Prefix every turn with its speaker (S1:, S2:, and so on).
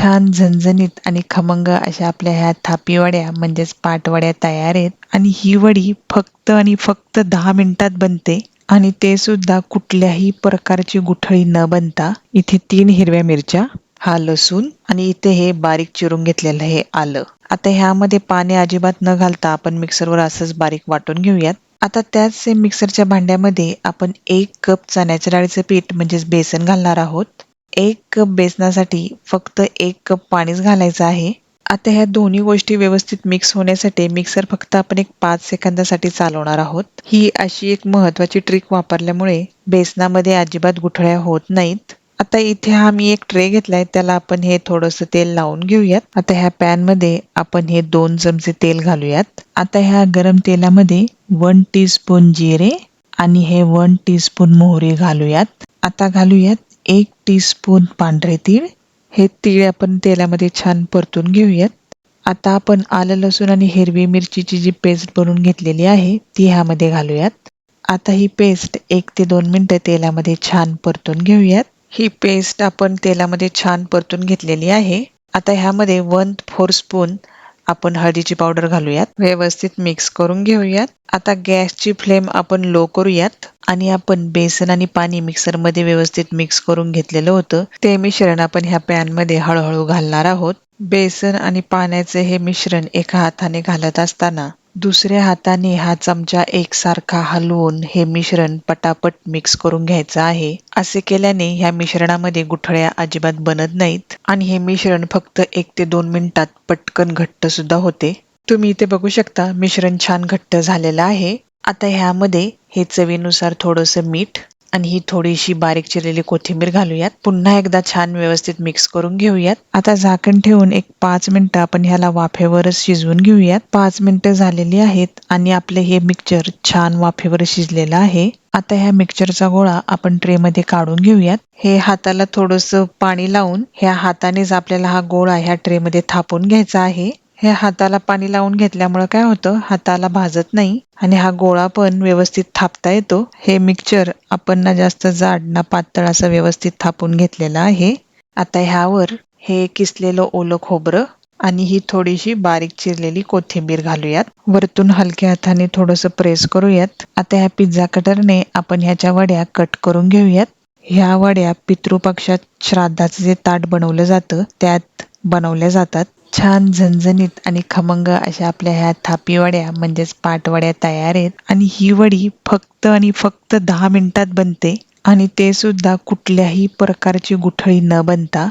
S1: छान झणझणीत आणि खमंग अशा आपल्या ह्या थापी वड्या म्हणजेच पाटवड्या तयार आहेत. आणि ही वडी फक्त आणि फक्त 10 मिनिटात बनते. आणि ते सुद्धा कुठल्याही प्रकारची गुठळी न बनता. इथे 3 हिरव्या मिरच्या, हा लसूण आणि इथे हे बारीक चिरून घेतलेलं हे आलं. आता ह्यामध्ये पाणी अजिबात न घालता आपण मिक्सरवर असंच बारीक वाटून घेऊयात. आता त्याच सेम मिक्सरच्या भांड्यामध्ये आपण 1 कप चण्याच्या डाळीचं पीठ म्हणजेच बेसन घालणार आहोत. 1 कप बेसनासाठी फक्त 1 कप पाणीच घालायचं आहे. आता ह्या दोन्ही गोष्टी व्यवस्थित मिक्स होण्यासाठी मिक्सर फक्त आपण एक 5 सेकंदासाठी चालवणार आहोत. ही अशी एक महत्वाची ट्रिक वापरल्यामुळे बेसनामध्ये अजिबात गुठळ्या होत नाहीत. आता इथे हा मी एक ट्रे घेतलाय, त्याला आपण हे थोडंसं तेल लावून घेऊयात. आता ह्या पॅन मध्ये आपण हे 2 चमचे तेल घालूयात. आता ह्या गरम तेलामध्ये 1 टीस्पून जिरे आणि हे 1 टीस्पून मोहरी घालूयात. आता घालूयात 1 टीस्पून पांढरे तीळ. हे तीळ आपण तेलामध्ये छान परतून घेऊयात. आता आपण आलं लसूण आणि हिरवी मिरचीची जी पेस्ट बनवून घेतलेली आहे ती ह्यामध्ये घालूयात. आता ही पेस्ट 1 ते 2 मिनिटं तेलामध्ये छान परतून घेऊयात. ही पेस्ट आपण तेलामध्ये छान परतून घेतलेली आहे. आता ह्यामध्ये 1/4 स्पून आपण हळदीची पावडर घालूयात. व्यवस्थित मिक्स करून घेऊयात. आता गॅसची फ्लेम आपण लो करूयात आणि आपण बेसन आणि पाणी मिक्सरमध्ये व्यवस्थित मिक्स करून घेतलेलं होतं ते मिश्रण आपण ह्या पॅन मध्ये हळूहळू घालणार आहोत. बेसन आणि पाण्याचे हे मिश्रण एका हाताने घालत असताना दुसऱ्या हाताने हा चमचा एकसारखा हलवून हे मिश्रण पटापट मिक्स करून घ्यायचं आहे. असे केल्याने ह्या मिश्रणामध्ये गुठळ्या अजिबात बनत नाहीत आणि हे मिश्रण फक्त 1 ते 2 मिनिटात पटकन घट्ट सुद्धा होते. तुम्ही इथे बघू शकता मिश्रण छान घट्ट झालेलं आहे. आता ह्यामध्ये हे चवीनुसार थोडंसं मीठ आणि ही थोडीशी बारीक चिरलेली कोथिंबीर घालूयात. पुन्हा एकदा छान व्यवस्थित मिक्स करून घेऊयात. आता झाकण ठेवून एक 5 मिनिटं आपण ह्याला वाफेवरच शिजवून घेऊयात. 5 मिनिटं झालेली आहेत आणि आपले हे मिक्सचर छान वाफेवर शिजलेलं आहे. आता ह्या मिक्सचरचा गोळा आपण ट्रे मध्ये काढून घेऊयात. हे हाताला थोडंसं पाणी लावून ह्या हातानेच आपल्याला हा गोळा ह्या ट्रे मध्ये थापून घ्यायचा आहे. हे हाताला पाणी लावून घेतल्यामुळे काय होतं, हाताला भाजत नाही आणि हा गोळा पण व्यवस्थित थापता येतो. हे मिक्सचर आपण ना जास्त जाड ना पातळ असं व्यवस्थित थापून घेतलेलं आहे. आता ह्यावर हे किसलेलं ओलं खोबरं आणि ही थोडीशी बारीक चिरलेली कोथिंबीर घालूयात. वरतून हलक्या हाताने थोडंसं प्रेस करूयात. आता ह्या पिझ्झा कटरने आपण ह्याच्या वड्या कट करून घेऊयात. ह्या वड्या पितृपक्षात श्राद्धाचं जे ताट बनवलं जातं त्यात बनवल्या जातात. छान झणझणीत आणि खमंग अशा आपल्या ह्या थापी वड्या म्हणजेच पाटवड्या तयार आहेत. आणि ही वडी फक्त आणि फक्त 10 मिनिटात बनते आणि ते सुद्धा कुठल्याही प्रकारची गुठळी न बनता.